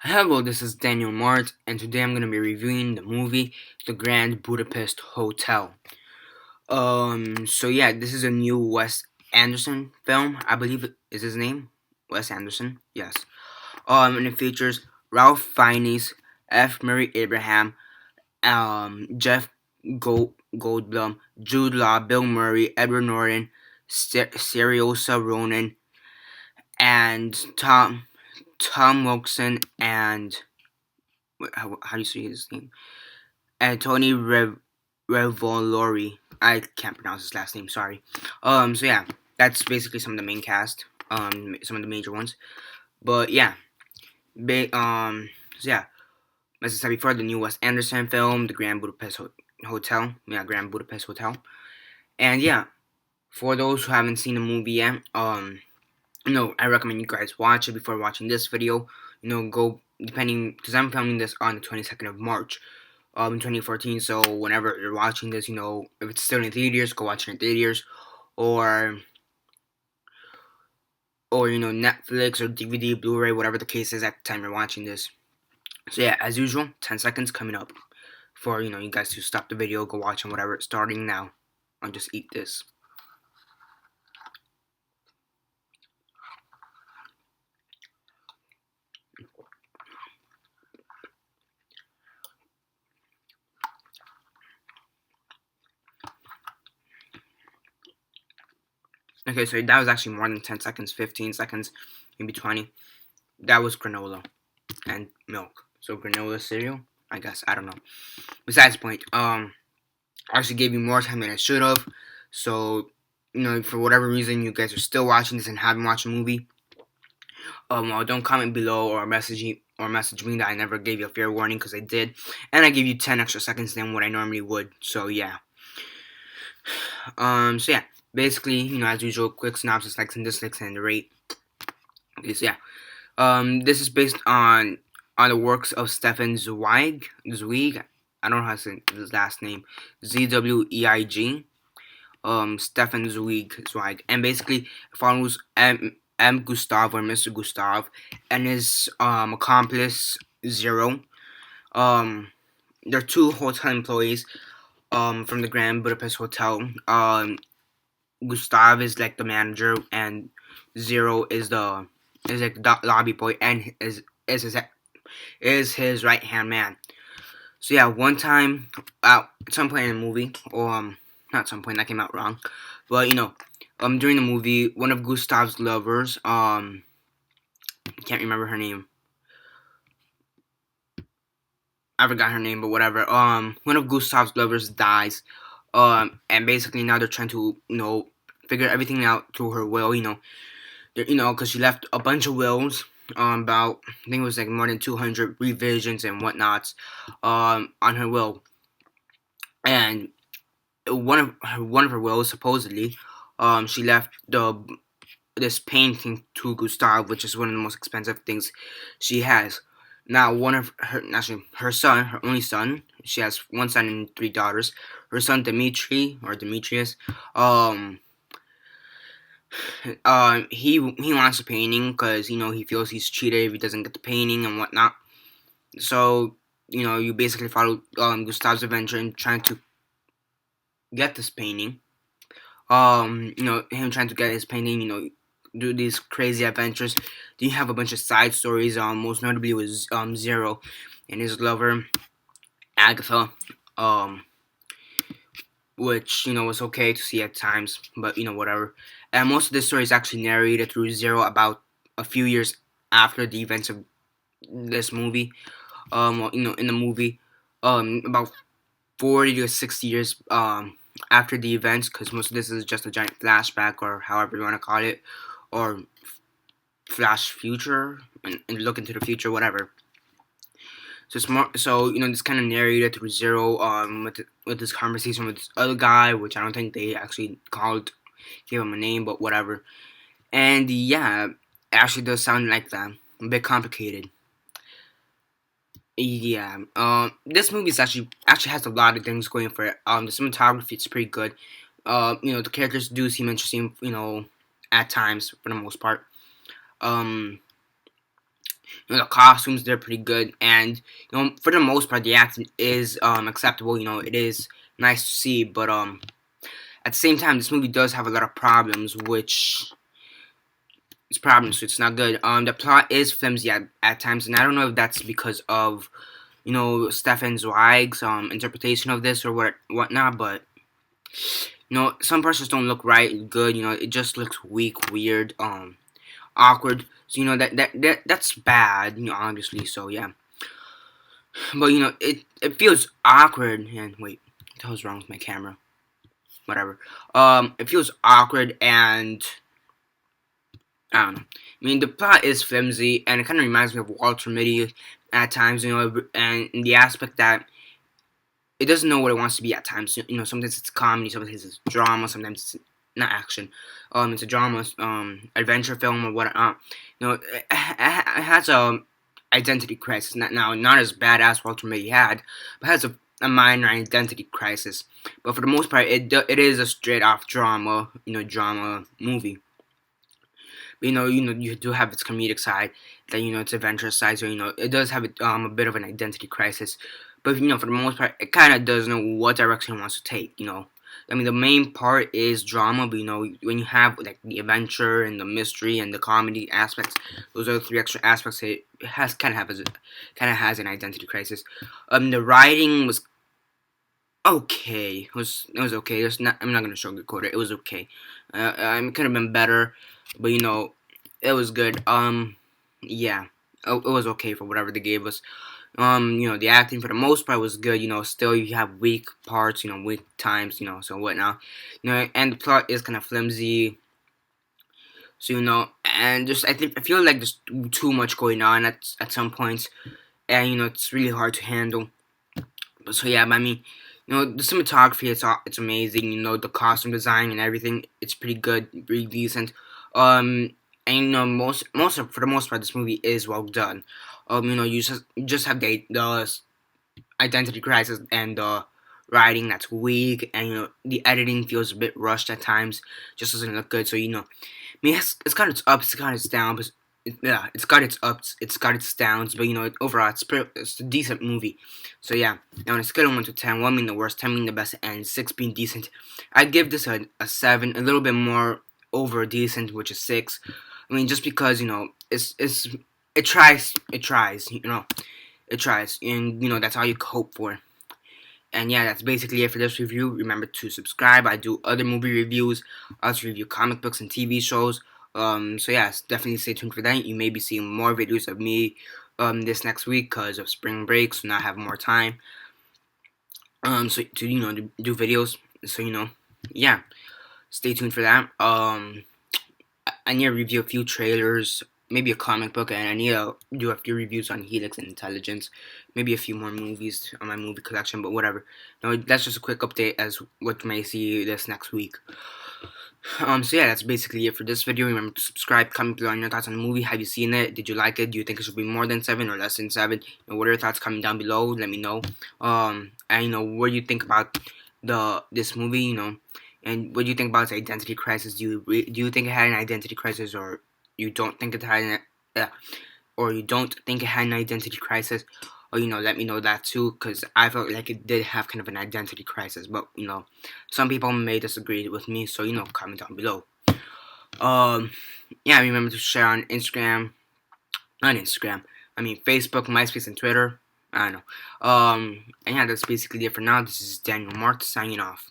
Hello, this is Daniel Mart, and today I'm going to be reviewing the movie The Grand Budapest Hotel. So yeah, this is a new Wes Anderson film. I believe it is his name, Wes Anderson. Yes. And it features Ralph Fiennes, F. Murray Abraham, Jeff Goldblum, Jude Law, Bill Murray, Edward Norton, Saoirse Ronan, and Tom Wilson, and how do you say his name? And Tony Revolori. I can't pronounce his last name. Sorry. So yeah, that's basically some of the main cast. Some of the major ones. But yeah, so yeah, as I said before, the new Wes Anderson film, The Grand Budapest Hotel. Yeah, Grand Budapest Hotel. And yeah, for those who haven't seen the movie yet, I recommend you guys watch it before watching this video. Go depending because I'm filming this on the 22nd of March. In 2014. So whenever you're watching this, if it's still in theaters, go watch it in theaters, or Netflix or DVD, Blu-ray, whatever the case is at the time you're watching this. So yeah, as usual, 10 seconds coming up for you guys to stop the video, go watch and whatever. Starting now. I'll just eat this. Okay, so that was actually more than 10 seconds, 15 seconds, maybe 20. That was granola and milk. So granola cereal, I guess. I don't know. Besides the point, I actually gave you more time than I should have. So, for whatever reason you guys are still watching this and haven't watched the movie, don't comment below or message me that I never gave you a fair warning, because I did, and I gave you 10 extra seconds than what I normally would. So yeah. So yeah, basically, as usual, quick synopsis, likes and dislikes, and the rate. Okay, so yeah, this is based on the works of Stefan Zweig. I don't know how to say his last name. Zweig. Stefan Zweig, and basically it follows M. Gustav, or Mr. Gustav, and his accomplice Zero. They're two hotel employees from the Grand Budapest Hotel. Gustav is like the manager, and Zero is like the lobby boy, and is his right hand man. So yeah, one time at some point in the movie, or not some point, that came out wrong, but during the movie, one of Gustav's lovers, can't remember her name. I forgot her name, but whatever. One of Gustav's lovers dies, and basically now they're trying to figure everything out through her will. Because she left a bunch of wills. About, I think it was like more than 200 revisions and whatnots, on her will, and one of her wills, supposedly, she left this painting to Gustav, which is one of the most expensive things she has. Now, one of her son, her only son, she has one son and three daughters. Her son Demetrius, he wants the painting because he feels he's cheated if he doesn't get the painting and whatnot. So you basically follow Gustav's adventure in trying to get this painting. Him trying to get his painting. Do these crazy adventures. Then you have a bunch of side stories. Most notably was Zero and his lover Agatha. Which was okay to see at times, but whatever. And most of this story is actually narrated through Zero about a few years after the events of this movie. In the movie, about 40 to 60 years after the events, because most of this is just a giant flashback, or however you want to call it, or flash future and look into the future, whatever. So it's more, so this kind of narrated through Zero, with this conversation with this other guy, which I don't think they actually gave him a name, but whatever. And yeah, it actually does sound like that, a bit complicated. Yeah, this movie is actually has a lot of things going for it. The cinematography is pretty good. The characters do seem interesting, at times for the most part. Um, The costumes, they're pretty good, and for the most part, the acting is acceptable. It is nice to see, but at the same time, this movie does have a lot of problems, which it's problems, so it's not good. The plot is flimsy at times, and I don't know if that's because of Stefan Zweig's interpretation of this or whatnot, but some parts don't look right and good. It just looks weak, weird, awkward. So that's bad. Obviously. So yeah, but it feels awkward. And wait, what the hell's wrong with my camera? Whatever. It feels awkward, and I don't know. I mean, the plot is flimsy, and it kind of reminds me of Walter Mitty at times. And in the aspect that it doesn't know what it wants to be at times. Sometimes it's comedy, sometimes it's drama, sometimes it's not action. It's a drama, adventure film or whatnot. It has a identity crisis. Not as bad as Walter Mitty had, but has a minor identity crisis. But for the most part, it is a straight off drama, drama movie. But, you do have its comedic side, that its adventurous side. So it does have a bit of an identity crisis. But for the most part, it kind of does know what direction it wants to take. I mean, the main part is drama, but when you have like the adventure and the mystery and the comedy aspects, those are the three extra aspects. It has kind of has an identity crisis. The writing was okay. It was okay. I'm not gonna sugarcoat it. It was okay. It could have been better, but it was good. Yeah, it was okay for whatever they gave us. The acting for the most part was good. Still you have weak parts. Weak times. So whatnot. And the plot is kind of flimsy. So and just I feel like there's too much going on at some points, and it's really hard to handle. But so yeah, but I mean, the cinematography, it's amazing. The costume design and everything, it's pretty good, pretty decent. And for the most part, this movie is well done. You just have the identity crisis and the writing that's weak, and the editing feels a bit rushed at times, just doesn't look good. So I mean, it's got its ups, it's got its downs, but yeah, it's got its ups, it's got its downs, but overall, it's a decent movie. So yeah, now on a scale of 1 to 10, 1 being the worst, 10 being the best, and 6 being decent, I give this a 7, a little bit more over decent, which is 6. I mean, just because it tries, it tries, and that's all you can hope for. And yeah, that's basically it for this review. Remember to subscribe. I do other movie reviews. I also review comic books and TV shows. So yeah, definitely stay tuned for that. You may be seeing more videos of me this next week because of spring break, so now I have more time. So to do videos. So yeah, stay tuned for that. I need to review a few trailers, maybe a comic book, and I need to do a few reviews on Helix and Intelligence, maybe a few more movies on my movie collection, but whatever. No, that's just a quick update as what you may see this next week. So yeah, that's basically it for this video. Remember to subscribe, comment below on your thoughts on the movie. Have you seen it? Did you like it? Do you think it should be more than 7 or less than 7? What are your thoughts? Comment down below. Let me know. And what do you think about this movie? And what do you think about its identity crisis? Do you think it had an identity crisis, or you don't think it had or you don't think it had an identity crisis? Or let me know that too, because I felt like it did have kind of an identity crisis. But some people may disagree with me, so comment down below. Yeah, remember to share on Instagram, I mean Facebook, MySpace, and Twitter. I don't know. And yeah, that's basically it for now. This is Daniel Mart signing off.